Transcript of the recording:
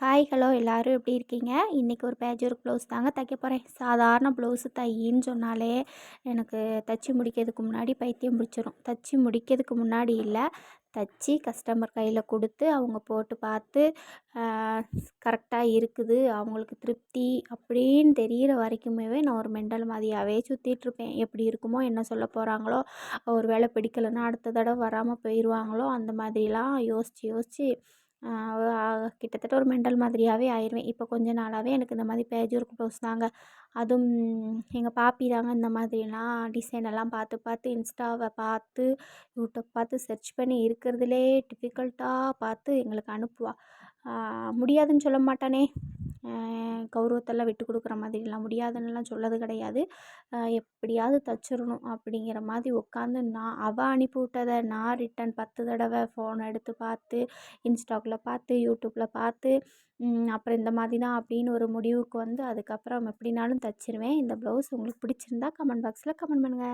Hi hello எல்லாரும் எப்படி இருக்கீங்க? இன்றைக்கி ஒரு பேட்ச் ப்ளவுஸ் தாங்க தைக்க போகிறேன். சாதாரண ப்ளவுஸு தையின்னு சொன்னாலே எனக்கு தச்சு முடிக்கிறதுக்கு முன்னாடி பைத்தியம் பிடிச்சிரும். தச்சு முடிக்கிறதுக்கு முன்னாடி இல்லை, தச்சு கஸ்டமர் கையில் கொடுத்து அவங்க போட்டு பார்த்து கரெக்டாக இருக்குது, அவங்களுக்கு திருப்தி அப்படின்னு தெரிகிற வரைக்குமே நான் ஒரு மெண்டல் மாதிரியாகவே சுற்றிட்டுருப்பேன். எப்படி இருக்குமோ, என்ன சொல்ல போகிறாங்களோ, ஒரு வேளை பிடிக்கலைன்னா அடுத்த தடவை வராமல் போயிடுவாங்களோ, அந்த மாதிரிலாம் யோசித்து யோசித்து கிட்டத்தட்ட ஒரு மெண்டல் மாதிரியாகவே ஆயிடுவேன். இப்போ கொஞ்ச நாளாகவே எனக்கு இந்த மாதிரி பேட்ச் ஒர்க் ப்ளவுஸ் தாங்க. அதுவும் எங்கள் பாப்பி தாங்க இந்த மாதிரிலாம் டிசைன் எல்லாம் பார்த்து பார்த்து இன்ஸ்டாவை பார்த்து யூடியூப் பார்த்து சர்ச் பண்ணி இருக்கிறதுலே டிஃபிகல்ட்டாக பார்த்து எங்களுக்கு அனுப்புவா. முடியாதுன்னு சொல்ல மாட்டானே, கௌரவத்தெல்லாம் விட்டு கொடுக்குற மாதிரிலாம் முடியாதுன்னுலாம் சொல்லது கிடையாது. எப்படியாவது தச்சிடணும் அப்படிங்கிற மாதிரி உட்காந்து அவள் அனுப்பி விட்டதை நான் ரிட்டன் 10 தடவை ஃபோன் எடுத்து பார்த்து இன்ஸ்டாக்குள்ளே பார்த்து யூடியூப்பில் பார்த்து அப்புறம் இந்த மாதிரி தான் அப்படின்னு ஒரு முடிவுக்கு வந்து அதுக்கப்புறம் எப்படினாலும் தச்சிருவேன். இந்த ப்ளவுஸ் உங்களுக்கு பிடிச்சிருந்தா கமெண்ட் பாக்ஸில் கமெண்ட் பண்ணுங்கள்.